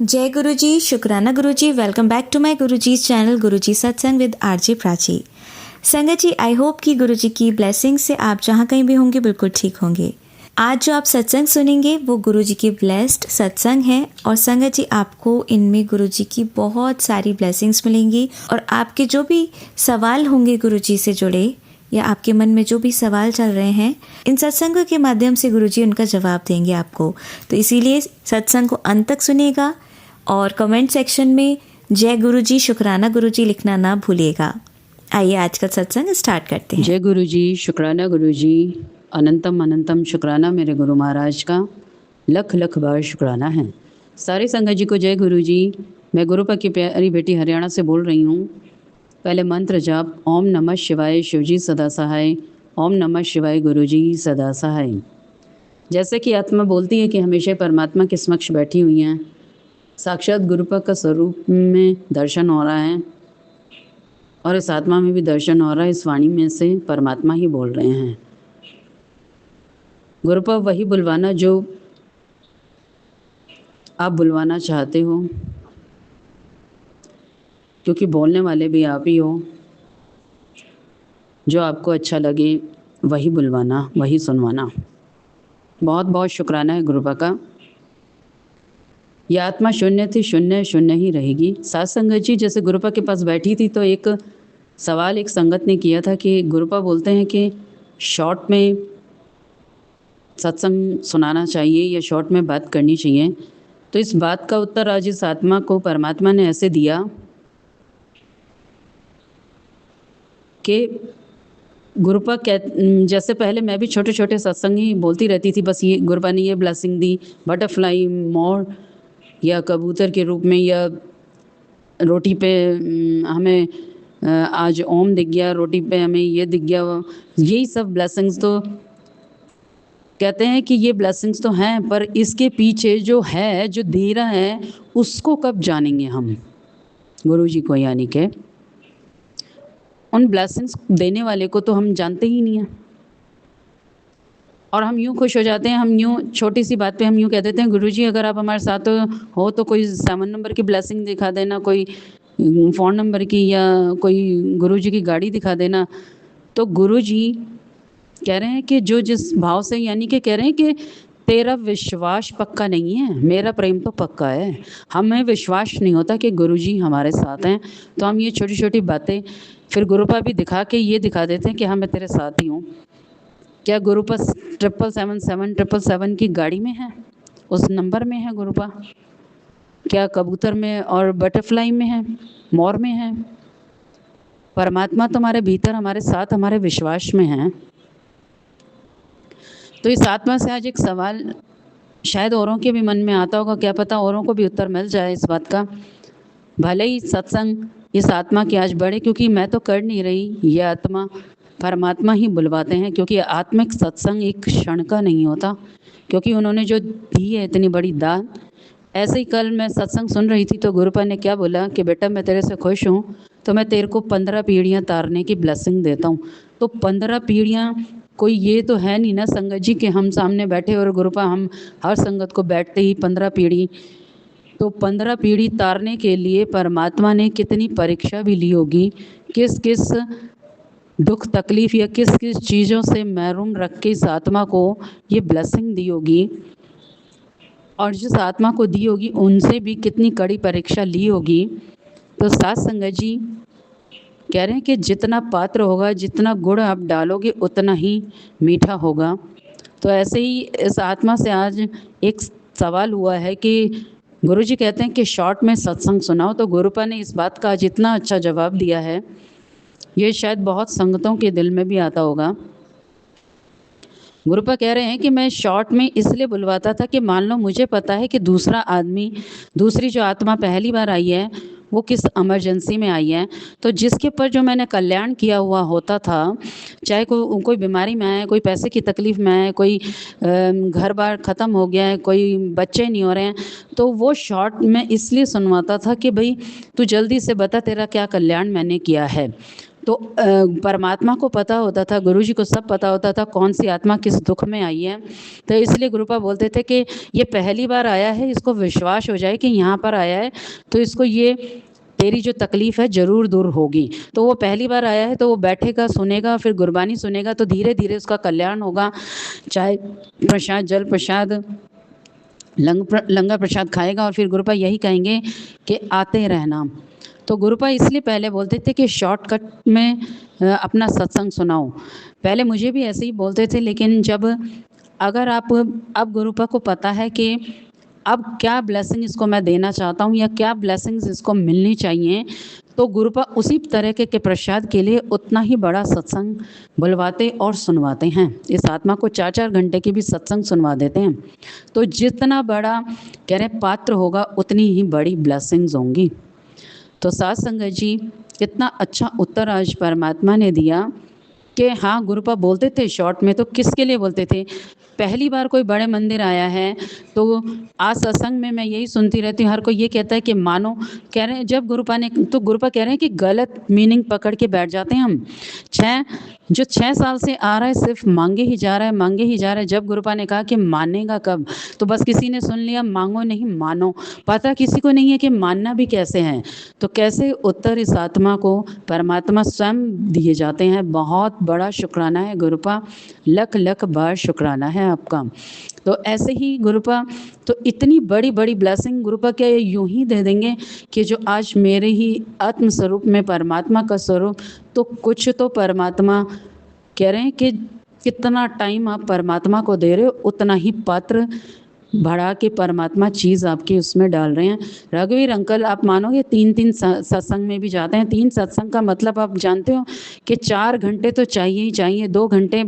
जय गुरु जी, शुक्राना गुरु जी। Welcome back to my Guru ji channel गुरु जी सत्संग विद आरजे प्राची। संगत जी, आई होप कि गुरु जी की ब्लेसिंग से आप जहाँ कहीं भी होंगे बिल्कुल ठीक होंगे। आज जो आप सत्संग सुनेंगे वो गुरु जी की ब्लेस्ड सत्संग है और संगत जी आपको इनमें गुरु जी की बहुत सारी ब्लेसिंग्स मिलेंगी और आपके जो भी सवाल होंगे गुरु जी से जुड़े या आपके मन में जो भी सवाल चल रहे हैं, इन सत्संगों के माध्यम से गुरुजी उनका जवाब देंगे आपको। तो इसीलिए सत्संग को अंत तक सुनिएगा और कमेंट सेक्शन में जय गुरुजी, शुक्राना गुरुजी लिखना ना भूलिएगा। आइए आज का सत्संग स्टार्ट करते हैं। जय गुरुजी, शुक्राना गुरुजी, अनंतम अनंतम शुक्राना मेरे गुरु महाराज का, लख लख बार शुक्राना है। सारे संगत जी को जय गुरुजी। मैं गुरुपा की प्यारी बेटी हरियाणा से बोल रही हूँ। पहले मंत्र जाप, ओम नमः शिवाय शिवजी सदा सहाय, ओम नमः शिवाय गुरुजी सदा सहाय। जैसे कि आत्मा बोलती है कि हमेशा परमात्मा के समक्ष बैठी हुई हैं, साक्षात गुरुपा का स्वरूप में दर्शन हो रहा है और इस आत्मा में भी दर्शन हो रहा है। इस वाणी में से परमात्मा ही बोल रहे हैं। गुरुपा वही बुलवाना जो आप बुलवाना चाहते हो, क्योंकि बोलने वाले भी आप ही हो। जो आपको अच्छा लगे वही बुलवाना, वही सुनवाना। बहुत बहुत शुक्राना है गुरुपा का। यह आत्मा शून्य थी, शून्य शून्य ही रहेगी। सात संगत जी जैसे गुरुपा के पास बैठी थी तो एक सवाल एक संगत ने किया था कि गुरुपा बोलते हैं कि शॉर्ट में सत्संग सुनाना चाहिए या शॉर्ट में बात करनी चाहिए। तो इस बात का उत्तर आज इस आत्मा को परमात्मा ने ऐसे दिया कि गुरुपा जैसे पहले मैं भी छोटे छोटे सत्संग ही बोलती रहती थी, बस ये गुरुपा ने ये ब्लेसिंग दी, बटरफ्लाई मोर या कबूतर के रूप में, या रोटी पे हमें आज ओम दिख गया, रोटी पे हमें ये दिख गया, यही सब ब्लेसिंग्स। तो कहते हैं कि ये ब्लेसिंग्स तो हैं, पर इसके पीछे जो है, जो दे रहा है, उसको कब जानेंगे हम, गुरु जी को। यानी कि उन ब्लेसिंग्स देने वाले को तो हम जानते ही नहीं हैं और हम यूँ खुश हो जाते हैं। हम यूँ छोटी सी बात पे हम यूँ कह देते हैं, गुरुजी अगर आप हमारे साथ हो तो कोई 7 नंबर की ब्लेसिंग दिखा देना, कोई 4 नंबर की, या कोई गुरुजी की गाड़ी दिखा देना। तो गुरुजी कह रहे हैं कि जो जिस भाव से, यानी कि कह रहे हैं कि तेरा विश्वास पक्का नहीं है, मेरा प्रेम तो पक्का है। हमें विश्वास नहीं होता कि गुरुजी हमारे साथ हैं, तो हम ये छोटी छोटी बातें फिर गुरुपा भी दिखा के ये दिखा देते हैं कि हाँ मैं तेरे साथ ही हूँ। क्या गुरुपा 777 की गाड़ी में है, उस नंबर में है गुरुपा? क्या कबूतर में और बटरफ्लाई में है, मोर में है? परमात्मा तुम्हारे भीतर, हमारे साथ, हमारे विश्वास में है। तो इस आत्मा से आज एक सवाल शायद औरों के भी मन में आता होगा, क्या पता औरों को भी उत्तर मिल जाए इस बात का। भले ही सत्संग इस आत्मा की आज बढ़े, क्योंकि मैं तो कर नहीं रही, ये आत्मा परमात्मा ही बुलवाते हैं। क्योंकि आत्मिक सत्संग एक क्षण का नहीं होता, क्योंकि उन्होंने जो दी है इतनी बड़ी दान। ऐसे ही कल मैं सत्संग सुन रही थी तो गुरुपा ने क्या बोला कि बेटा मैं तेरे से खुश हूँ, तो मैं तेरे को 15 पीढ़ियाँ तारने की ब्लेसिंग देता हूँ। तो 15 पीढ़ियाँ कोई ये तो है नहीं ना संगत जी कि हम सामने बैठे और गुरुपा हम हर संगत को बैठते ही 15 पीढ़ी। तो 15 पीढ़ी तारने के लिए परमात्मा ने कितनी परीक्षा भी ली होगी, किस किस दुख तकलीफ या किस किस चीज़ों से महरूम रख के इस आत्मा को ये ब्लेसिंग दी होगी, और जिस आत्मा को दी होगी उनसे भी कितनी कड़ी परीक्षा ली होगी। तो साथ संगत जी कह रहे हैं कि जितना पात्र होगा, जितना गुड़ आप डालोगे उतना ही मीठा होगा। तो ऐसे ही इस आत्मा से आज एक सवाल हुआ है कि गुरुजी कहते हैं कि शॉर्ट में सत्संग सुनाओ। तो गुरुपा ने इस बात का जितना अच्छा जवाब दिया है, ये शायद बहुत संगतों के दिल में भी आता होगा। गुरुपा कह रहे हैं कि मैं शॉर्ट में इसलिए बुलवाता था कि मान लो मुझे पता है कि दूसरा आदमी, दूसरी जो आत्मा पहली बार आई है वो किस इमरजेंसी में आई है, तो जिसके ऊपर जो मैंने कल्याण किया हुआ होता था, चाहे कोई बीमारी में है, कोई पैसे की तकलीफ़ में है, कोई घर बार ख़त्म हो गया है, कोई बच्चे नहीं हो रहे हैं, तो वो शॉर्ट में इसलिए सुनवाता था कि भाई तू जल्दी से बता तेरा क्या कल्याण मैंने किया है। तो परमात्मा को पता होता था, गुरुजी को सब पता होता था कौन सी आत्मा किस दुख में आई है। तो इसलिए गुरुपा बोलते थे कि ये पहली बार आया है, इसको विश्वास हो जाए कि यहाँ पर आया है तो इसको ये तेरी जो तकलीफ़ है ज़रूर दूर होगी। तो वो पहली बार आया है तो वो बैठेगा, सुनेगा, फिर गुरबानी सुनेगा तो धीरे धीरे उसका कल्याण होगा। चाहे प्रसाद, जल प्रसाद, लंगर प्रसाद खाएगा और फिर गुरुपा यही कहेंगे कि आते रहना। तो गुरुपा इसलिए पहले बोलते थे कि शॉर्टकट में अपना सत्संग सुनाओ। पहले मुझे भी ऐसे ही बोलते थे, लेकिन जब अगर आप अब गुरुपा को पता है कि अब क्या ब्लेसिंग इसको मैं देना चाहता हूँ या क्या ब्लेसिंग्स इसको मिलनी चाहिए, तो गुरुपा उसी तरीके के प्रसाद के लिए उतना ही बड़ा सत्संग बुलवाते और सुनवाते हैं। इस आत्मा को 4-4 घंटे की भी सत्संग सुनवा देते हैं। तो जितना बड़ा कह रहे पात्र होगा उतनी ही बड़ी ब्लेसिंग्स होंगी। तो साथ संगत जी, इतना अच्छा उत्तर आज परमात्मा ने दिया कि हाँ, गुरुपा बोलते थे शॉर्ट में, तो किसके लिए बोलते थे? पहली बार कोई बड़े मंदिर आया है तो आज सत्संग में मैं यही सुनती रहती हूँ, हर कोई ये कहता है कि मानो, कह रहे हैं जब गुरुपा ने, तो गुरुपा कह रहे हैं कि गलत मीनिंग पकड़ के बैठ जाते हैं हम। जो 6 साल से आ रहा है सिर्फ मांगे ही जा रहा है, मांगे ही जा रहा है। जब गुरुपा ने कहा कि मानेगा कब, तो बस किसी ने सुन लिया मांगो नहीं मानो, पता किसी को नहीं है कि मानना भी कैसे है। तो कैसे उत्तर इस आत्मा को परमात्मा स्वयं दिए जाते हैं। बहुत बड़ा शुक्राना है गुरुपा, लख लख बार शुक्राना है आपका। तो ऐसे ही गुरुपा तो इतनी बड़ी बड़ी ब्लेसिंग गुरुपा क्या यूं ही दे देंगे कि जो आज मेरे ही आत्म स्वरूप में परमात्मा का स्वरूप, तो कुछ तो परमात्मा कह रहे हैं कि कितना टाइम आप परमात्मा को दे रहे हो उतना ही पात्र बढ़ा के परमात्मा चीज़ आपकी उसमें डाल रहे हैं। रघुवीर अंकल, आप मानोगे 3-3 सत्संग में भी जाते हैं। 3 सत्संग का मतलब आप जानते हो कि 4 घंटे तो चाहिए ही चाहिए। 2 घंटे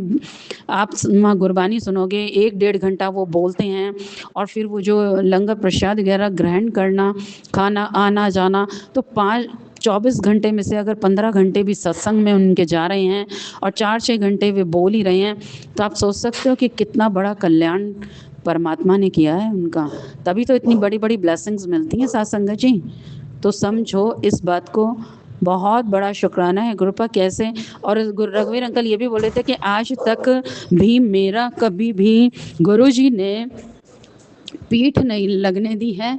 आप वहाँ गुरबानी सुनोगे, 1-1.5 घंटा वो बोलते हैं और फिर वो जो लंगर प्रसाद वगैरह ग्रहण करना, खाना, आना जाना, तो 24 घंटे में से अगर 15 घंटे भी सत्संग में उनके जा रहे हैं और 4-6 घंटे वे बोल ही रहे हैं, तो आप सोच सकते हो कि कितना बड़ा कल्याण परमात्मा ने किया है उनका। तभी तो इतनी बड़ी बड़ी ब्लेसिंग्स मिलती हैं साथ संगत जी। तो समझो इस बात को, बहुत बड़ा शुक्राना है गुरुपा। कैसे, और रघुवीर अंकल ये भी बोले थे कि आज तक भी मेरा कभी भी गुरुजी ने पीठ नहीं लगने दी है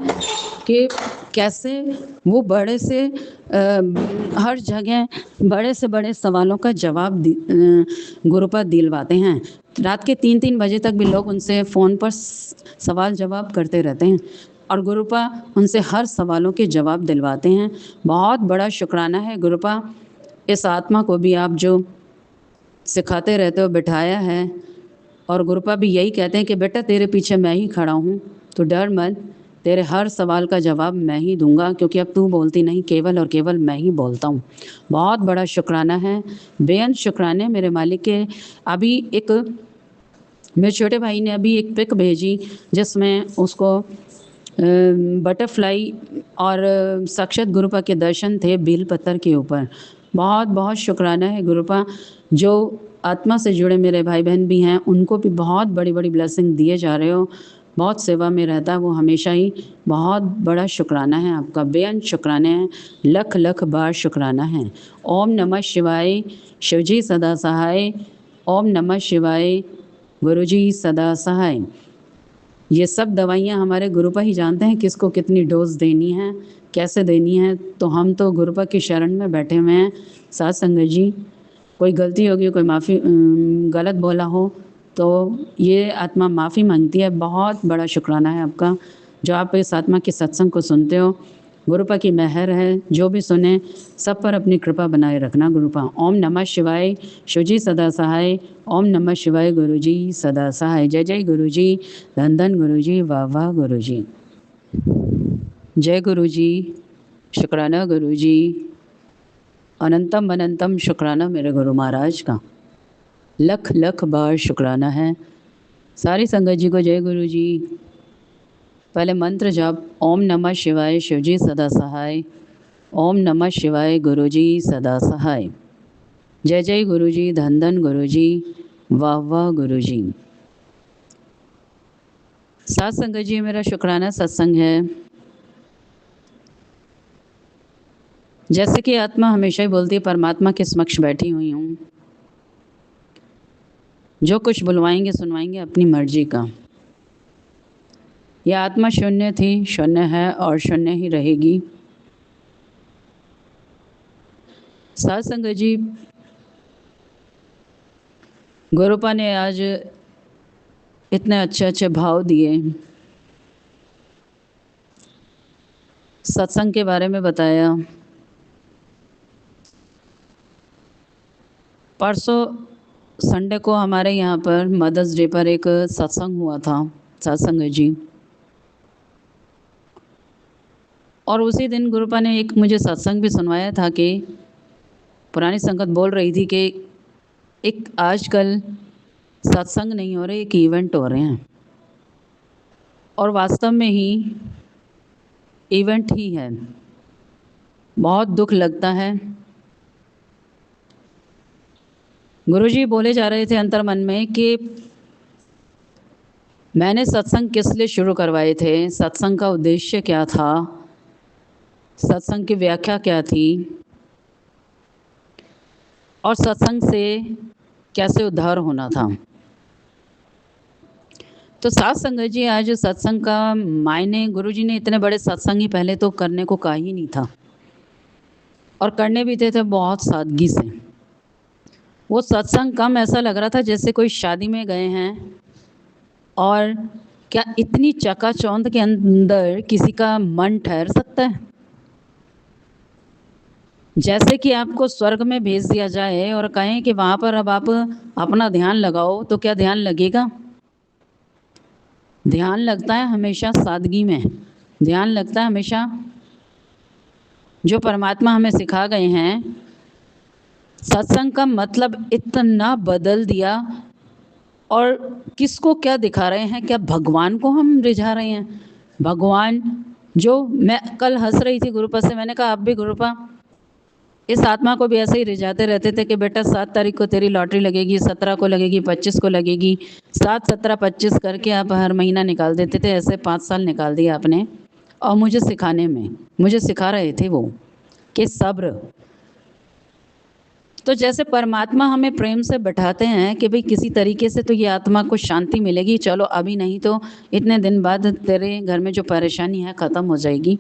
कि कैसे वो बड़े से हर जगह बड़े से बड़े सवालों का जवाब गुरुपा दिलवाते हैं। रात के 3-3 बजे तक भी लोग उनसे फ़ोन पर सवाल जवाब करते रहते हैं और गुरुपा उनसे हर सवालों के जवाब दिलवाते हैं। बहुत बड़ा शुक्राना है गुरुपा। इस आत्मा को भी आप जो सिखाते रहते हो, बिठाया है, और गुरुपा भी यही कहते हैं कि बेटा तेरे पीछे मैं ही खड़ा हूँ, तो डर मत, तेरे हर सवाल का जवाब मैं ही दूंगा, क्योंकि अब तू बोलती नहीं, केवल और केवल मैं ही बोलता हूँ। बहुत बड़ा शुक्राना है, बेअंत शुक्राने मेरे मालिक के। अभी एक मेरे छोटे भाई ने अभी एक पिक भेजी जिसमें उसको बटरफ्लाई और साक्षात गुरुपा के दर्शन थे बेल पत्थर के ऊपर। बहुत बहुत शुक्राना है गुरुपा। जो आत्मा से जुड़े मेरे भाई बहन भी हैं उनको भी बहुत बड़ी बड़ी ब्लेसिंग दिए जा रहे हो। बहुत सेवा में रहता है वो हमेशा ही। बहुत बड़ा शुक्राना है आपका, बेअंत शुक्राने हैं, लख लख बार शुक्राना है। ओम नमः शिवाय, शिवजी सदा सहाय। ओम नमः शिवाय, गुरुजी सदा सहाय। ये सब दवाइयाँ हमारे गुरुपा ही जानते हैं किसको कितनी डोज देनी है, कैसे देनी है। तो हम तो गुरुपा की शरण में बैठे हुए हैं। साथ संगत जी, कोई गलती होगी, कोई माफ़ी गलत बोला हो तो ये आत्मा माफ़ी मांगती है। बहुत बड़ा शुक्राना है आपका जो आप इस आत्मा के सत्संग को सुनते हो। गुरुपा की मेहर है, जो भी सुने सब पर अपनी कृपा बनाए रखना गुरुपा। ओम नमः शिवाय, शिवजी सदा सहाय। ओम नमः शिवाय, गुरुजी सदा सहाय। जय जय गुरुजी, धन धन गुरुजी, वाह वाह गुरुजी। जय गुरुजी, शुक्राना गुरुजी, अनंतम अनंतम शुक्राना मेरे गुरु महाराज का। लख लख बार शुक्राना है। सारी संगत जी को जय गुरुजी। पहले मंत्र जाप, ओम नमः शिवाय, शिवजी सदा सहाय। ओम नमः शिवाय, गुरुजी सदा सहाय। जय जय गुरुजी, धन धन गुरुजी, वाह वाह गुरुजी। साथ संगत जी, मेरा शुक्राना सत्संग है। जैसे कि आत्मा हमेशा ही बोलती है, परमात्मा के समक्ष बैठी हुई हूँ, जो कुछ बुलवाएंगे सुनवाएंगे अपनी मर्जी का। यह आत्मा शून्य थी, शून्य है और शून्य ही रहेगी। साथ संगत जी, गुरुपा ने आज इतने अच्छे अच्छे भाव दिए, सत्संग के बारे में बताया। परसों संडे को हमारे यहाँ पर मदर्स डे पर एक सत्संग हुआ था, सत्संग जी। और उसी दिन गुरुपा ने एक मुझे सत्संग भी सुनवाया था कि पुरानी संगत बोल रही थी कि एक आजकल सत्संग नहीं हो रहे, एक इवेंट हो रहे हैं। और वास्तव में ही इवेंट ही है। बहुत दुख लगता है। गुरुजी बोले जा रहे थे अंतर मन में कि मैंने सत्संग किस लिए शुरू करवाए थे, सत्संग का उद्देश्य क्या था, सत्संग की व्याख्या क्या थी और सत्संग से कैसे उद्धार होना था। तो साथ संगत जी, आज सत्संग का मायने, गुरुजी ने इतने बड़े सत्संग ही पहले तो करने को कहा ही नहीं था, और करने भी थे बहुत सादगी से। वो सत्संग कम ऐसा लग रहा था जैसे कोई शादी में गए हैं, और क्या इतनी चकाचौंध के अंदर किसी का मन ठहर सकता है? जैसे कि आपको स्वर्ग में भेज दिया जाए और कहें कि वहाँ पर अब आप अपना ध्यान लगाओ, तो क्या ध्यान लगेगा? ध्यान लगता है हमेशा सादगी में, ध्यान लगता है हमेशा जो परमात्मा हमें सिखा गए हैं। सत्संग का मतलब इतना बदल दिया। और किसको क्या दिखा रहे हैं? क्या भगवान को हम रिझा रहे हैं? भगवान जो, मैं कल हंस रही थी गुरुपा से, मैंने कहा आप भी गुरुपा इस आत्मा को भी ऐसे ही रिझाते रहते थे कि बेटा 7 तारीख को तेरी लॉटरी लगेगी, 17 को लगेगी, 25 को लगेगी, 7, 17, 25 करके आप हर महीना निकाल देते थे। ऐसे 5 साल निकाल दिया आपने। और मुझे सिखाने में, मुझे सिखा रहे थे वो कि सब्र। तो जैसे परमात्मा हमें प्रेम से बैठाते हैं कि भाई किसी तरीके से तो ये आत्मा को शांति मिलेगी, चलो अभी नहीं तो इतने दिन बाद तेरे घर में जो परेशानी है ख़त्म हो जाएगी।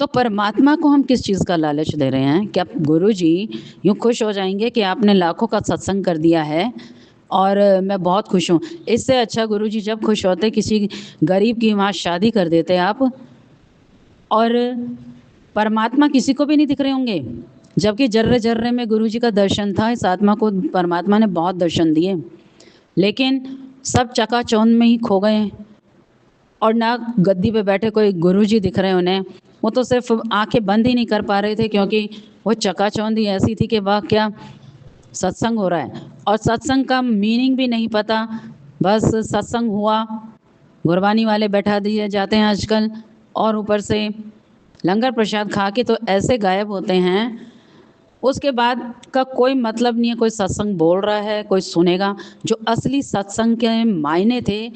तो परमात्मा को हम किस चीज़ का लालच दे रहे हैं? क्या गुरुजी यूँ खुश हो जाएंगे कि आपने लाखों का सत्संग कर दिया है और मैं बहुत खुश हूँ? इससे अच्छा गुरुजी जब खुश होते किसी गरीब की वहाँ शादी कर देते आप, और परमात्मा किसी को भी नहीं दिख रहे होंगे। जबकि जर्रे जर्रे में गुरुजी का दर्शन था। इस आत्मा को परमात्मा ने बहुत दर्शन दिए, लेकिन सब चकाचौंध में ही खो गए। और ना गद्दी पे बैठे कोई गुरुजी दिख रहे उन्हें, वो तो सिर्फ आंखें बंद ही नहीं कर पा रहे थे, क्योंकि वो चकाचौंध ही ऐसी थी कि वाह क्या सत्संग हो रहा है। और सत्संग का मीनिंग भी नहीं पता, बस सत्संग हुआ, गुरबानी वाले बैठा दिए जाते हैं आजकल, और ऊपर से लंगर प्रसाद खा के तो ऐसे गायब होते हैं। उसके बाद का कोई मतलब नहीं है कोई सत्संग बोल रहा है, कोई सुनेगा। जो असली सत्संग के मायने थे,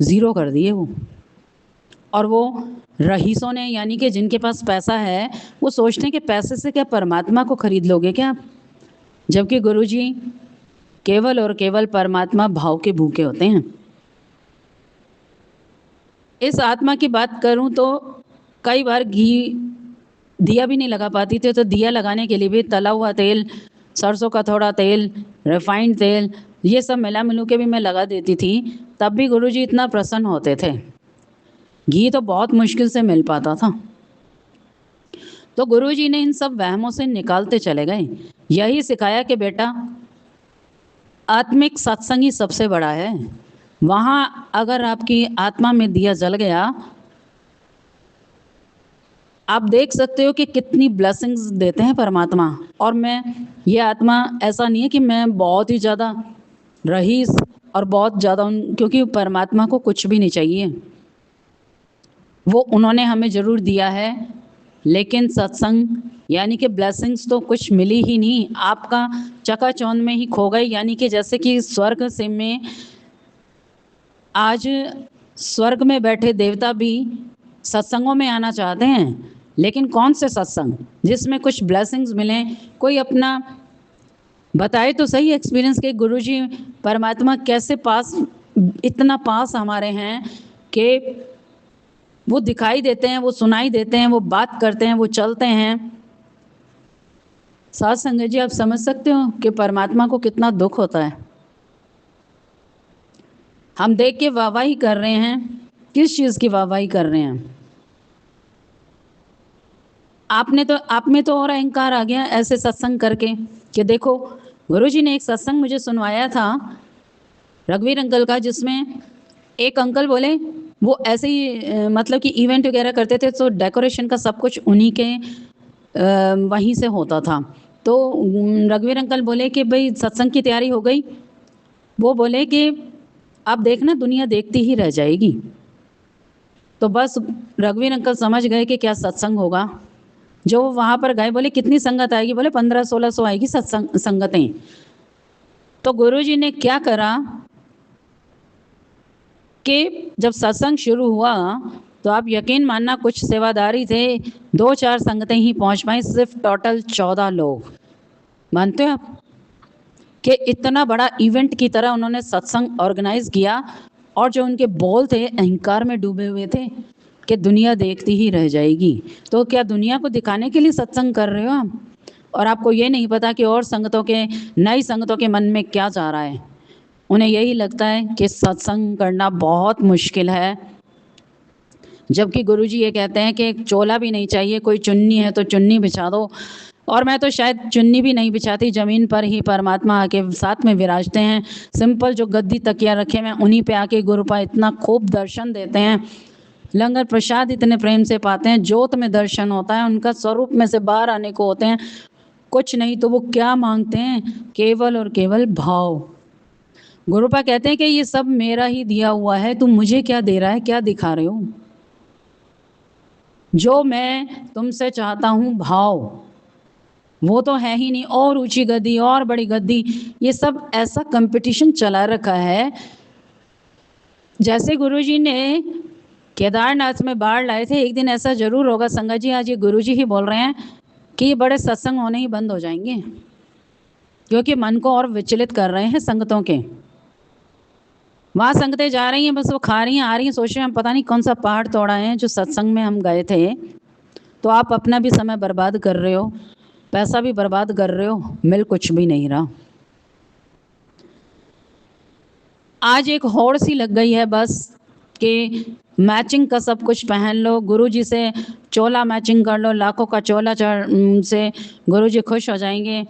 ज़ीरो कर दिए वो। और वो रईसों ने, यानी कि जिनके पास पैसा है, वो सोचते हैं कि पैसे से क्या परमात्मा को खरीद लोगे क्या आप? जबकि गुरुजी केवल और केवल परमात्मा भाव के भूखे होते हैं। इस आत्मा की बात करूं तो कई बार दिया भी नहीं लगा पाती थी, तो दिया लगाने के लिए भी तला हुआ तेल, सरसों का थोड़ा तेल, रिफाइंड तेल, ये सब मिला मिलू के भी मैं लगा देती थी, तब भी गुरुजी इतना प्रसन्न होते थे। घी तो बहुत मुश्किल से मिल पाता था। तो गुरुजी ने इन सब वहमों से निकालते चले गए, यही सिखाया कि बेटा आत्मिक सत्संग ही सबसे बड़ा है। वहाँ अगर आपकी आत्मा में दिया जल गया, आप देख सकते हो कि कितनी ब्लेसिंग्स देते हैं परमात्मा। और मैं, ये आत्मा ऐसा नहीं है कि मैं बहुत ही ज़्यादा रईस और बहुत ज़्यादा क्योंकि परमात्मा को कुछ भी नहीं चाहिए, वो उन्होंने हमें ज़रूर दिया है, लेकिन सत्संग यानी कि ब्लेसिंग्स तो कुछ मिली ही नहीं, आपका चकाचौंध में ही खो गए। यानी कि जैसे कि स्वर्ग से में आज स्वर्ग में बैठे देवता भी सत्संगों में आना चाहते हैं, लेकिन कौन से सत्संग जिसमें कुछ ब्लेसिंग्स मिलें, कोई अपना बताए तो सही एक्सपीरियंस कि गुरुजी परमात्मा कैसे पास, इतना पास हमारे हैं कि वो दिखाई देते हैं, वो सुनाई देते हैं, वो बात करते हैं, वो चलते हैं। साथ संगत जी, आप समझ सकते हो कि परमात्मा को कितना दुख होता है। हम देख के वाहवाही कर रहे हैं, किस चीज़ की वाहवाही कर रहे हैं? आप में तो और अहंकार आ गया ऐसे सत्संग करके कि देखो, गुरुजी ने एक सत्संग मुझे सुनवाया था रघुवीर अंकल का, जिसमें एक अंकल बोले वो ऐसे ही मतलब कि इवेंट वगैरह करते थे, तो डेकोरेशन का सब कुछ उन्हीं के वहीं से होता था। तो रघुवीर अंकल बोले कि भाई सत्संग की तैयारी हो गई? वो बोले कि अब देखना, दुनिया देखती ही रह जाएगी। तो बस रघुवीर अंकल समझ गए कि क्या सत्संग होगा। जो वहाँ पर गए, बोले कितनी संगत आएगी? बोले 1500-1600 आएगी संगतें। तो गुरुजी ने क्या करा कि जब सत्संग शुरू हुआ तो आप यकीन मानना, कुछ सेवादारी थे, 2-4 संगतें ही पहुंच पाई, सिर्फ टोटल 14 लोग। मानते हो आप कि इतना बड़ा इवेंट की तरह उन्होंने सत्संग ऑर्गेनाइज किया, और जो उनके बोल थे अहंकार में डूबे हुए थे कि दुनिया देखती ही रह जाएगी। तो क्या दुनिया को दिखाने के लिए सत्संग कर रहे हो आप? और आपको ये नहीं पता कि और संगतों के, नई संगतों के मन में क्या जा रहा है। उन्हें यही लगता है कि सत्संग करना बहुत मुश्किल है, जबकि गुरुजी ये कहते हैं कि चोला भी नहीं चाहिए, कोई चुन्नी है तो चुन्नी बिछा दो। और मैं तो शायद चुन्नी भी नहीं बिछाती, ज़मीन पर ही परमात्मा आके साथ में विराजते हैं। सिंपल जो गद्दी तकिया रखे हुए हैं उन्हीं पे आके गुरुपा इतना खूब दर्शन देते हैं, लंगर प्रसाद इतने प्रेम से पाते हैं, ज्योत में दर्शन होता है, उनका स्वरूप में से बाहर आने को होते हैं। कुछ नहीं तो वो क्या मांगते हैं? केवल और केवल भाव। गुरुपा कहते हैं कि ये सब मेरा ही दिया हुआ है, तुम मुझे क्या दे रहा है, क्या दिखा रहे हो? जो मैं तुमसे चाहता हूँ भाव, वो तो है ही नहीं। और ऊंची गद्दी और बड़ी गद्दी, ये सब ऐसा कंपटीशन चला रखा है। जैसे गुरुजी ने केदारनाथ में बाढ़ लाए थे, एक दिन ऐसा जरूर होगा संगत जी, आज ये गुरुजी ही बोल रहे हैं कि ये बड़े सत्संग होने ही बंद हो जाएंगे, क्योंकि मन को और विचलित कर रहे हैं संगतों के। वहाँ संगतें जा रही हैं, बस वो खा रही हैं, आ रही हैं, सोच रहे हैं हम पता नहीं कौन सा पहाड़ तोड़ा है जो सत्संग में हम गए थे। तो आप अपना भी समय बर्बाद कर रहे हो, पैसा भी बर्बाद कर रहे हो, मिल कुछ भी नहीं रहा। आज एक होड़ सी लग गई है बस कि मैचिंग का सब कुछ पहन लो, गुरुजी से चोला मैचिंग कर लो, लाखों का चोला से गुरुजी खुश हो जाएंगे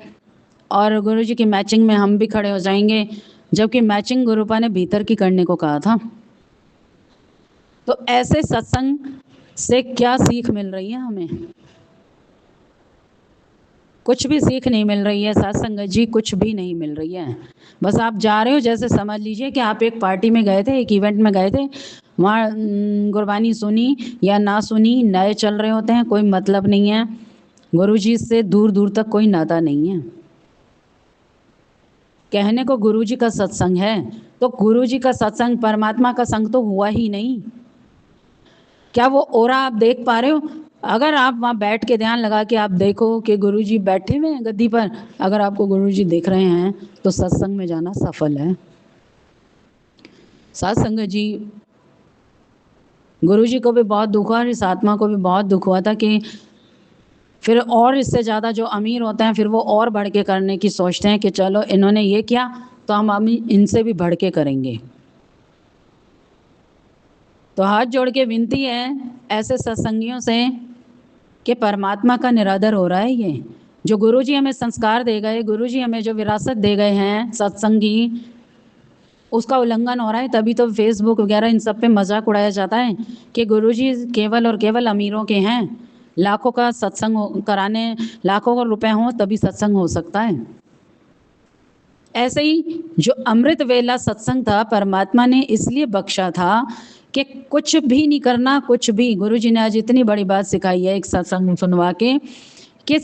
और गुरुजी की मैचिंग में हम भी खड़े हो जाएंगे, जबकि मैचिंग गुरुपा ने भीतर की करने को कहा था। तो ऐसे सत्संग से क्या सीख मिल रही है हमें? कुछ भी सीख नहीं मिल रही है सत्संग जी, कुछ भी नहीं मिल रही है। बस आप जा रहे हो, जैसे समझ लीजिए कि आप एक पार्टी में गए थे, एक इवेंट में गए थे, वहाँ गुरबानी सुनी या ना सुनी, नए चल रहे होते हैं, कोई मतलब नहीं है, गुरुजी से दूर दूर तक कोई नाता नहीं है। कहने को गुरुजी का सत्संग है, तो गुरुजी का सत्संग परमात्मा का संग तो हुआ ही नहीं। क्या वो ओरा आप देख पा रहे हो? अगर आप वहाँ बैठ के ध्यान लगा के आप देखो कि गुरुजी बैठे हुए हैं गद्दी पर, अगर आपको गुरुजी दिख रहे हैं तो सत्संग में जाना सफल है। सत्संग जी, गुरुजी को भी बहुत दुख हुआ और इस आत्मा को भी बहुत दुख हुआ था कि फिर और इससे ज़्यादा जो अमीर होते हैं फिर वो और बढ़ के करने की सोचते हैं कि चलो इन्होंने ये किया तो हम इनसे भी बढ़ के करेंगे। तो हाथ जोड़ के विनती है ऐसे सत्संगियों से कि परमात्मा का निरादर हो रहा है। ये जो गुरुजी हमें संस्कार दे गए, गुरुजी हमें जो विरासत दे गए हैं सत्संगी, उसका उल्लंघन हो रहा है। तभी तो फेसबुक वगैरह इन सब पे मजाक उड़ाया जाता है कि गुरुजी केवल और केवल अमीरों के हैं, लाखों का सत्संग कराने, लाखों का रुपए हों तभी सत्संग हो सकता है। ऐसे ही जो अमृत वेला सत्संग था, परमात्मा ने इसलिए बख्शा था कि कुछ भी नहीं करना, कुछ भी। गुरुजी ने आज इतनी बड़ी बात सिखाई है एक सत्संग सुनवा के कि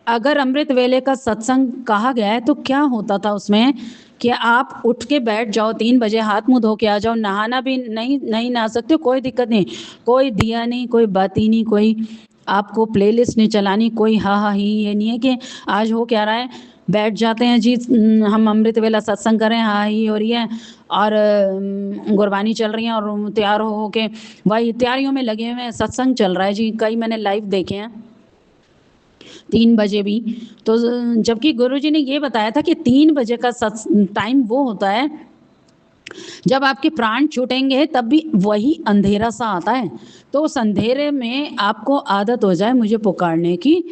अगर अमृत वेले का सत्संग कहा गया है तो क्या होता था उसमें कि आप उठ के बैठ जाओ, 3 बजे हाथ मुंह धो के आ जाओ, नहाना भी नहीं नहा सकते हो, कोई दिक्कत नहीं, कोई दिया नहीं, कोई बाती नहीं, कोई आपको प्लेलिस्ट नहीं चलानी, कोई हा हा ही ये नहीं है कि आज हो क्या रहा है, बैठ जाते हैं जी हम अमृत वेला सत्संग करें, हाँ ही हो रही है और गुरबानी चल रही है और तैयार हो के भाई तैयारियों में लगे हुए हैं, सत्संग चल रहा है जी। कई मैंने लाइव देखे हैं 3 बजे भी। तो जबकि गुरुजी ने ये बताया था कि 3 बजे का टाइम वो होता है जब आपके प्राण छूटेंगे, तब भी वही अंधेरा सा आता है। तो उस अंधेरे में आपको आदत हो जाए मुझे पुकारने की,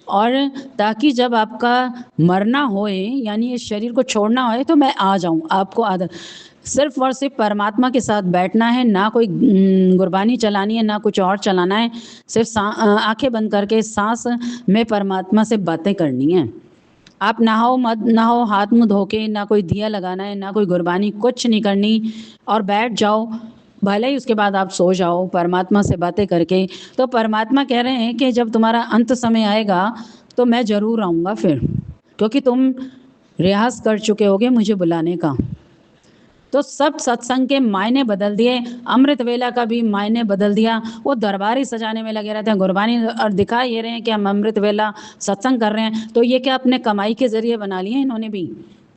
और ताकि जब आपका मरना होए यानी इस शरीर को छोड़ना होए तो मैं आ जाऊं। आपको आदत सिर्फ और सिर्फ परमात्मा के साथ बैठना है, ना कोई गुरबानी चलानी है, ना कुछ और चलाना है। सिर्फ आंखें बंद करके सांस में परमात्मा से बातें करनी है। आप नहाओ मत नहाओ, हाथ मुंह धो के, ना कोई दिया लगाना है, ना कोई गुरबानी, कुछ नहीं करनी, और बैठ जाओ। भले ही उसके बाद आप सो जाओ परमात्मा से बातें करके। तो परमात्मा कह रहे हैं कि जब तुम्हारा अंत समय आएगा तो मैं ज़रूर आऊँगा फिर, क्योंकि तुम रियाज कर चुके होगे मुझे बुलाने का। तो सब सत्संग के मायने बदल दिए, अमृत वेला का भी मायने बदल दिया। वो दरबार ही सजाने में लगे रहते हैं, गुरबानी, और दिखा ये रहे हैं कि हम अमृत वेला सत्संग कर रहे हैं। तो ये क्या अपने कमाई के जरिए बना लिए इन्होंने भी,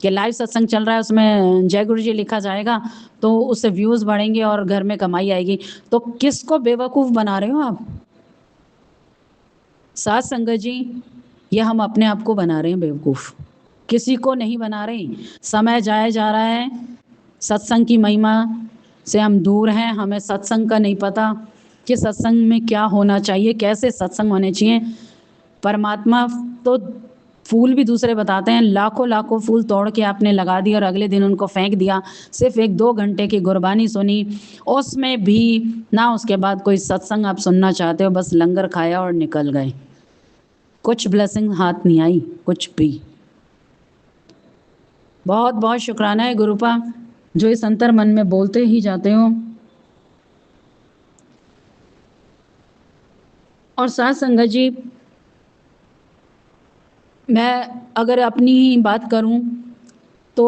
कि लाइव सत्संग चल रहा है उसमें जय गुरु जी लिखा जाएगा तो उससे व्यूज बढ़ेंगे और घर में कमाई आएगी। तो किसको बेवकूफ बना रहे हो आप? साथ संगत जी, ये हम अपने आप को बना रहे हैं बेवकूफ, किसी को नहीं बना रहे। समय जाया जा रहा है, सत्संग की महिमा से हम दूर हैं, हमें सत्संग का नहीं पता कि सत्संग में क्या होना चाहिए, कैसे सत्संग होने चाहिए। परमात्मा तो फूल भी दूसरे बताते हैं, लाखों लाखों फूल तोड़ के आपने लगा दिया और अगले दिन उनको फेंक दिया। सिर्फ 1-2 घंटे की गुरबानी सुनी, उसमें भी ना उसके बाद कोई सत्संग आप सुनना चाहते हो, बस लंगर खाया और निकल गए। कुछ ब्लेसिंग हाथ नहीं आई, कुछ भी। बहुत बहुत शुक्राना है गुरुपा, जो इस अंतर मन में बोलते ही जाते हो। और साथ संगत जी, मैं अगर अपनी ही बात करूं तो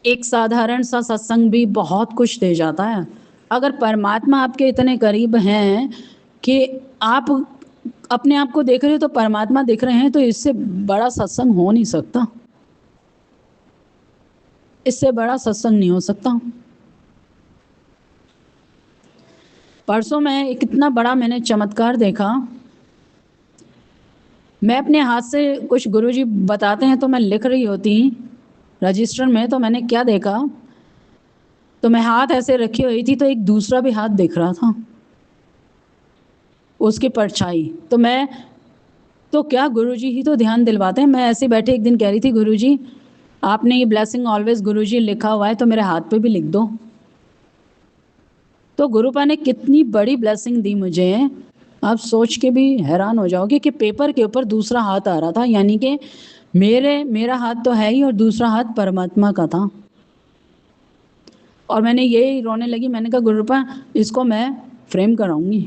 एक साधारण सा सत्संग भी बहुत कुछ दे जाता है। अगर परमात्मा आपके इतने करीब हैं कि आप अपने आप को देख रहे हो तो परमात्मा दिख रहे हैं, तो इससे बड़ा सत्संग हो नहीं सकता, इससे बड़ा सत्संग नहीं हो सकता। परसों मैं एक इतना बड़ा मैंने चमत्कार देखा। मैं अपने हाथ से कुछ गुरुजी बताते हैं तो मैं लिख रही होती रजिस्टर में, तो मैंने क्या देखा, तो मैं हाथ ऐसे रखी हुई थी तो एक दूसरा भी हाथ दिख रहा था, उसकी परछाई। तो मैं तो क्या गुरुजी ही तो ध्यान दिलवाते हैं। मैं ऐसे बैठे एक दिन कह रही थी, गुरुजी आपने ये ब्लेसिंग ऑलवेज गुरुजी लिखा हुआ है तो मेरे हाथ पे भी लिख दो। तो गुरुपा ने कितनी बड़ी ब्लेसिंग दी मुझे, आप सोच के भी हैरान हो जाओगे कि पेपर के ऊपर दूसरा हाथ आ रहा था, यानी कि मेरा हाथ तो है ही और दूसरा हाथ परमात्मा का था। और मैंने यही रोने लगी, मैंने कहा गुरुपा इसको मैं फ्रेम कराऊंगी,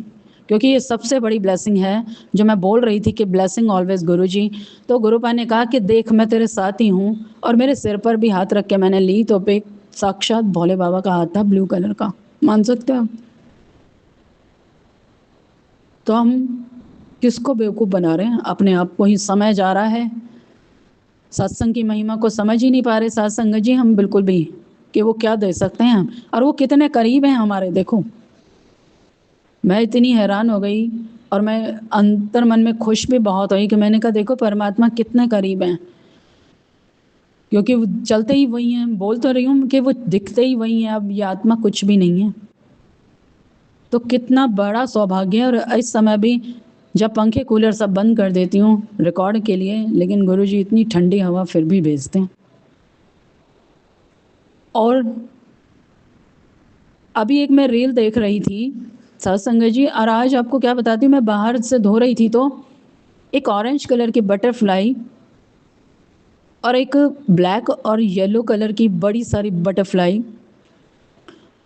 क्योंकि ये सबसे बड़ी ब्लेसिंग है जो मैं बोल रही थी कि ब्लेसिंग ऑलवेज गुरुजी। तो गुरुपा ने कहा कि देख मैं तेरे साथ ही हूँ, और मेरे सिर पर भी हाथ रख के मैंने ली, तो पे साक्षात भोले बाबा का हाथ था, ब्लू कलर का, मान सकते हो। तो हम किसको बेवकूफ़ बना रहे हैं? अपने आप को ही। समय जा रहा है, सत्संग की महिमा को समझ ही नहीं पा रहे साथ संगत जी हम बिल्कुल भी, कि वो क्या दे सकते हैं हम, और वो कितने करीब हैं हमारे। देखो मैं इतनी हैरान हो गई, और मैं अंतर मन में खुश भी बहुत हुई कि मैंने कहा देखो परमात्मा कितने करीब हैं, क्योंकि वो चलते ही वही हैं। बोल तो रही हूँ कि वो दिखते ही वही हैं, अब ये आत्मा कुछ भी नहीं है। तो कितना बड़ा सौभाग्य है। और इस समय भी जब पंखे कूलर सब बंद कर देती हूँ रिकॉर्ड के लिए, लेकिन गुरुजी इतनी ठंडी हवा फिर भी भेजते हैं। और अभी एक मैं रील देख रही थी सत्संग जी, और आज आपको क्या बताती हूँ, मैं बाहर से धो रही थी तो एक ऑरेंज कलर की बटरफ्लाई और एक ब्लैक और येलो कलर की बड़ी सारी बटरफ्लाई,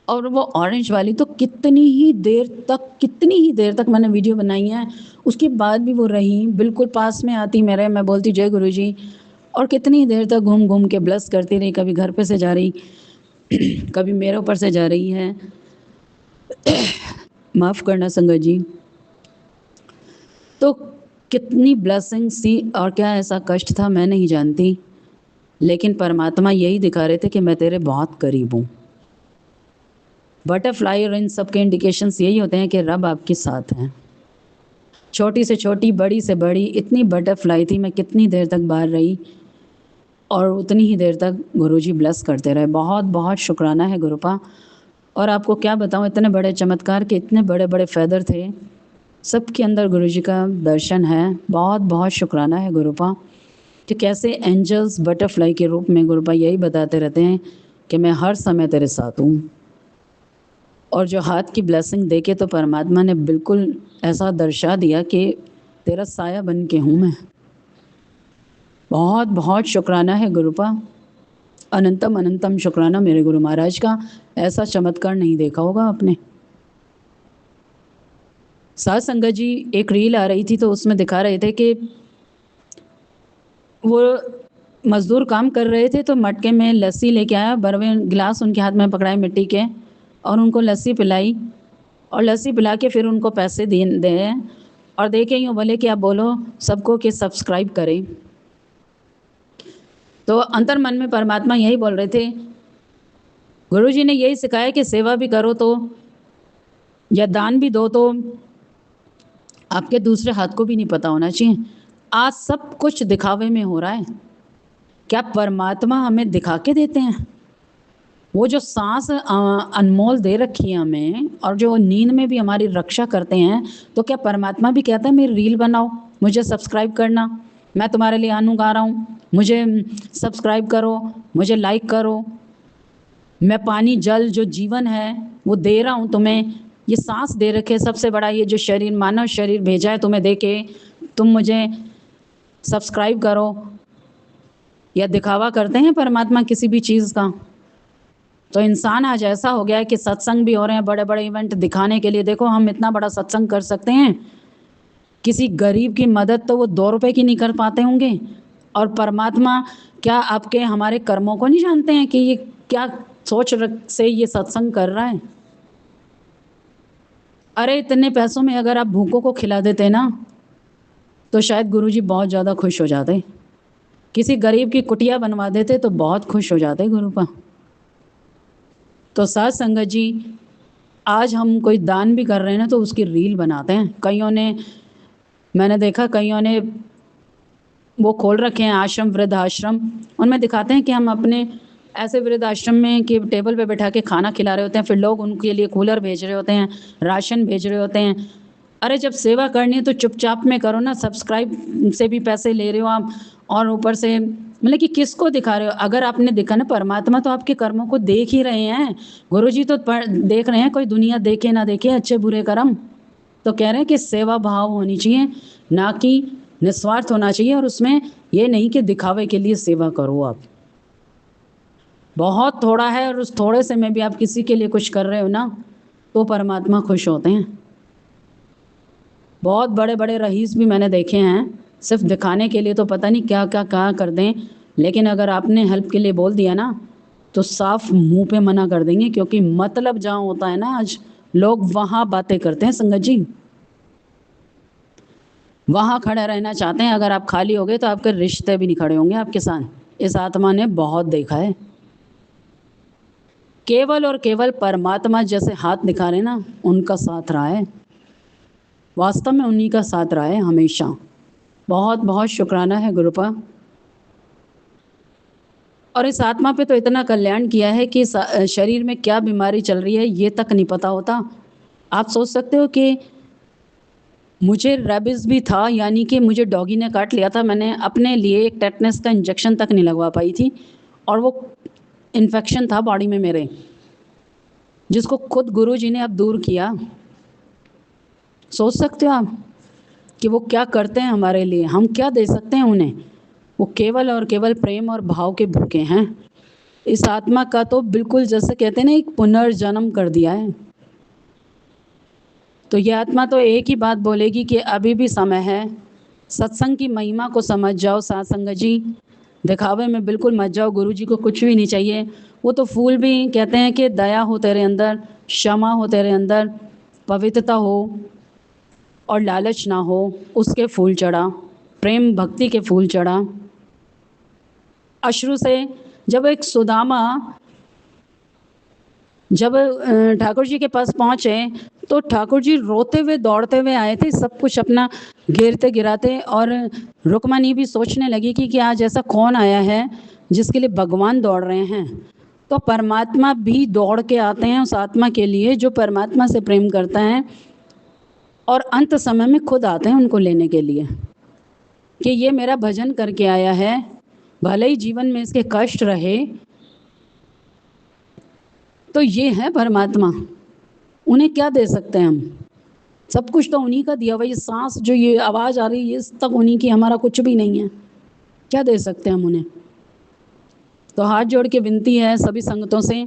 और वो ऑरेंज वाली तो कितनी ही देर तक मैंने वीडियो बनाई है, उसके बाद भी वो रही बिल्कुल पास में आती मेरे, मैं बोलती जय गुरुजी, और कितनी देर तक घूम घूम के ब्लस करती रही। कभी घर पे से जा रही कभी मेरे ऊपर से जा रही है। माफ़ करना संगत जी। तो कितनी ब्लेसिंग्स थी और क्या ऐसा कष्ट था मैं नहीं जानती, लेकिन परमात्मा यही दिखा रहे थे कि मैं तेरे बहुत करीब हूँ। बटरफ्लाई और इन सब के इंडिकेशंस यही होते हैं कि रब आपके साथ हैं। छोटी से छोटी, बड़ी से बड़ी, इतनी बटरफ्लाई थी, मैं कितनी देर तक बाहर रही और उतनी ही देर तक गुरुजी ब्लेस करते रहे। बहुत बहुत शुक्राना है गुरुपा। और आपको क्या बताऊँ, इतने बड़े चमत्कार के इतने बड़े बड़े फ़ेदर थे, सबके अंदर गुरुजी का दर्शन है। बहुत बहुत शुक्राना है गुरुपा कि कैसे एंजल्स बटरफ्लाई के रूप में गुरुपा यही बताते रहते हैं कि मैं हर समय तेरे साथ हूँ। और जो हाथ की ब्लेसिंग देके तो परमात्मा ने बिल्कुल ऐसा दर्शा दिया कि तेरा साया बन के हूँ मैं। बहुत बहुत शुक्राना है गुरुपा, अनंतम अनंतम शुक्राना मेरे गुरु महाराज का। ऐसा चमत्कार नहीं देखा होगा आपने। साथ संगत जी, एक रील आ रही थी तो उसमें दिखा रहे थे कि वो मजदूर काम कर रहे थे तो मटके में लस्सी लेके आया, बरवे गिलास उनके हाथ में पकड़ाए मिट्टी के और उनको लस्सी पिलाई और लस्सी पिला के फिर उनको पैसे दे और दे के यूँ बोले कि आप बोलो सबको कि सब्सक्राइब करें। तो अंतर मन में परमात्मा यही बोल रहे थे, गुरुजी ने यही सिखाया कि सेवा भी करो तो या दान भी दो तो आपके दूसरे हाथ को भी नहीं पता होना चाहिए। आज सब कुछ दिखावे में हो रहा है, क्या परमात्मा हमें दिखा के देते हैं? वो जो सांस अनमोल दे रखी है हमें और जो नींद में भी हमारी रक्षा करते हैं, तो क्या परमात्मा भी कहता है मेरी रील बनाओ, मुझे सब्सक्राइब करना, मैं तुम्हारे लिए आनू गा रहा हूँ, मुझे सब्सक्राइब करो, मुझे लाइक करो, मैं पानी जल जो जीवन है वो दे रहा हूँ तुम्हें, ये सांस दे रखे सबसे बड़ा ये जो शरीर मानव शरीर भेजा है तुम्हें दे के, तुम मुझे सब्सक्राइब करो। या दिखावा करते हैं परमात्मा किसी भी चीज़ का? तो इंसान आज ऐसा हो गया है कि सत्संग भी हो रहे हैं, बड़े बड़े इवेंट दिखाने के लिए। देखो हम इतना बड़ा सत्संग कर सकते हैं, किसी गरीब की मदद तो वो 2 रुपए की नहीं कर पाते होंगे, और परमात्मा क्या आपके हमारे कर्मों को नहीं जानते हैं कि ये क्या सोच से ये सत्संग कर रहा है? अरे इतने पैसों में अगर आप भूखों को खिला देते ना तो शायद गुरुजी बहुत ज़्यादा खुश हो जाते। किसी गरीब की कुटिया बनवा देते तो बहुत खुश हो जाते गुरुपा। तो साथ संगत जी, आज हम कोई दान भी कर रहे हैं ना तो उसकी रील बनाते हैं। कईयों ने, मैंने देखा कईयों ने वो खोल रखे हैं आश्रम, वृद्ध आश्रम, उनमें दिखाते हैं कि हम अपने ऐसे वृद्ध आश्रम में कि टेबल पे बैठा के खाना खिला रहे होते हैं, फिर लोग उनके लिए कूलर भेज रहे होते हैं, राशन भेज रहे होते हैं। अरे जब सेवा करनी है तो चुपचाप में करो ना, सब्सक्राइब से भी पैसे ले रहे हो आप और ऊपर से मतलब कि किसको दिखा रहे हो? अगर आपने दिखा ना, परमात्मा तो आपके कर्मों को देख ही रहे हैं, गुरुजी तो देख रहे हैं, कोई दुनिया देखे ना देखे अच्छे बुरे कर्म। तो कह रहे हैं कि सेवा भाव होनी चाहिए, ना कि निस्वार्थ होना चाहिए, और उसमें ये नहीं कि दिखावे के लिए सेवा करो आप। बहुत थोड़ा है और उस थोड़े से में भी आप किसी के लिए कुछ कर रहे हो ना तो परमात्मा खुश होते हैं। बहुत बड़े बड़े रईस भी मैंने देखे हैं, सिर्फ दिखाने के लिए तो पता नहीं क्या क्या कहा कर दें, लेकिन अगर आपने हेल्प के लिए बोल दिया ना तो साफ मुंह पे मना कर देंगे, क्योंकि मतलब जहाँ होता है ना आज लोग वहाँ बातें करते हैं संगत जी, वहाँ खड़े रहना चाहते हैं। अगर आप खाली हो गए तो आपके रिश्ते भी नहीं खड़े होंगे आपके साथ। इस आत्मा ने बहुत देखा है। केवल और केवल परमात्मा जैसे हाथ दिखा रहे ना उनका साथ रहा है, वास्तव में उन्हीं का साथ रहा है हमेशा। बहुत बहुत शुक्राना है गुरुपा। और इस आत्मा पे तो इतना कल्याण किया है कि शरीर में क्या बीमारी चल रही है ये तक नहीं पता होता। आप सोच सकते हो कि मुझे रेबिस भी था, यानी कि मुझे डॉगी ने काट लिया था, मैंने अपने लिए एक टेटनस का इंजेक्शन तक नहीं लगवा पाई थी, और वो इन्फेक्शन था बॉडी में मेरे, जिसको खुद गुरुजी ने अब दूर किया। सोच सकते हो आप कि वो क्या करते हैं हमारे लिए, हम क्या दे सकते हैं उन्हें? वो केवल और केवल प्रेम और भाव के भूखे हैं। इस आत्मा का तो बिल्कुल जैसे कहते हैं ना एक पुनर्जन्म कर दिया है। तो ये आत्मा तो एक ही बात बोलेगी कि अभी भी समय है, सत्संग की महिमा को समझ जाओ साथ संगत जी, दिखावे में बिल्कुल मत जाओ। गुरुजी को कुछ भी नहीं चाहिए, वो तो फूल भी कहते हैं कि दया हो तेरे अंदर, क्षमा हो तेरे अंदर, पवित्रता हो, और लालच ना हो, उसके फूल चढ़ा, प्रेम भक्ति के फूल चढ़ा। अश्रु से जब एक सुदामा जब ठाकुर जी के पास पहुँचे तो ठाकुर जी रोते हुए दौड़ते हुए आए थे, सब कुछ अपना गिरते गिराते, और रुक्मणी भी सोचने लगी कि आज ऐसा कौन आया है जिसके लिए भगवान दौड़ रहे हैं। तो परमात्मा भी दौड़ के आते हैं उस आत्मा के लिए जो परमात्मा से प्रेम करता है, और अंत समय में खुद आते हैं उनको लेने के लिए कि ये मेरा भजन करके आया है, भले ही जीवन में इसके कष्ट रहे, तो ये है परमात्मा। उन्हें क्या दे सकते हैं हम? सब कुछ तो उन्हीं का दिया हुआ। ये सांस जो ये आवाज़ आ रही है, ये तक उन्हीं की, हमारा कुछ भी नहीं है। क्या दे सकते हैं हम उन्हें? तो हाथ जोड़ के विनती है सभी संगतों से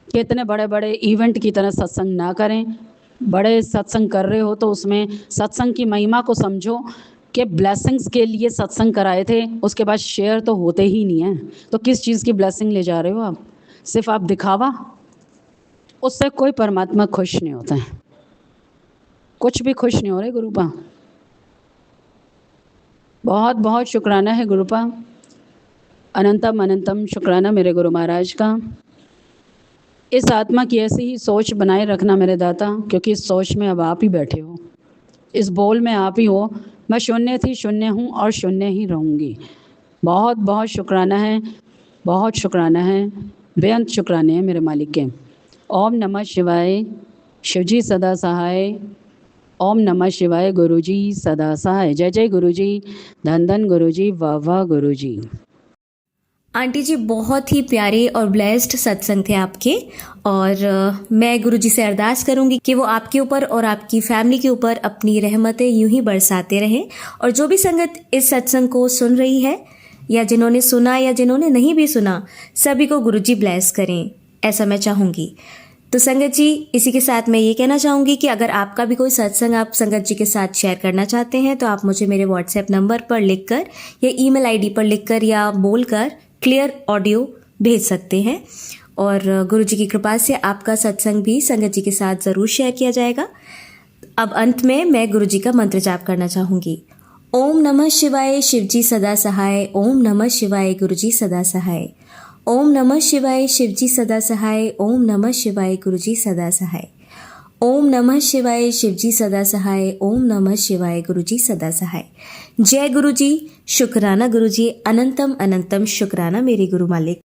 कि इतने बड़े बड़े इवेंट की तरह सत्संग ना करें। बड़े सत्संग कर रहे हो तो उसमें सत्संग की महिमा को समझो कि ब्लेसिंग्स के लिए सत्संग कराए थे, उसके बाद शेयर तो होते ही नहीं है। तो किस चीज़ की ब्लेसिंग ले जा रहे हो आप? सिर्फ आप दिखावा, उससे कोई परमात्मा खुश नहीं होता है, कुछ भी खुश नहीं हो रहे गुरुपा। बहुत बहुत शुक्राना है गुरुपा, अनंतम अनंतम शुक्राना मेरे गुरु महाराज का। इस आत्मा की ऐसी ही सोच बनाए रखना मेरे दाता, क्योंकि इस सोच में अब आप ही बैठे हो, इस बोल में आप ही हो। मैं शून्य थी, शून्य हूँ और शून्य ही रहूँगी। बहुत बहुत शुक्राना है, बहुत शुक्राना है, बेअंत शुक्राने हैं मेरे मालिक के। ओम नमः शिवाय, शिवजी सदा सहाय। ओम नमः शिवाय, गुरुजी सदा सहाय। जय जय गुरुजी, धन धन गुरुजी, वाह वाह गुरुजी। आंटी जी बहुत ही प्यारे और ब्लेस्ड सत्संग थे आपके, और मैं गुरुजी से अरदास करूंगी कि वो आपके ऊपर और आपकी फैमिली के ऊपर अपनी रहमतें यूं ही बरसाते रहें। और जो भी संगत इस सत्संग को सुन रही है, या जिन्होंने सुना या जिन्होंने नहीं भी सुना, सभी को गुरुजी ब्लेस करें, ऐसा मैं चाहूँगी। तो संगत जी, इसी के साथ मैं ये कहना चाहूँगी कि अगर आपका भी कोई सत्संग आप संगत जी के साथ शेयर करना चाहते हैं तो आप मुझे मेरे व्हाट्सएप नंबर पर लिखकर या ईमेल आईडी पर लिखकर या बोलकर क्लियर ऑडियो भेज सकते हैं, और गुरुजी की कृपा से आपका सत्संग भी संगत जी के साथ ज़रूर शेयर किया जाएगा। अब अंत में मैं गुरुजी का मंत्र जाप करना चाहूँगी। ओम नमः शिवाय, शिवजी सदा सहाय। ओम नमः शिवाय, गुरुजी सदा सहाय। ओम नमः शिवाय, शिवजी सदा सहाय। ओम नमः शिवाय, गुरुजी सदा सहाय। ओम नमः शिवाय, शिवजी सदा सहाय। ओम नमः शिवाय, गुरुजी सदा सहाय। जय गुरुजी, शुक्राना गुरुजी, अनंतम अनंतम शुक्राना मेरे गुरु मालिक।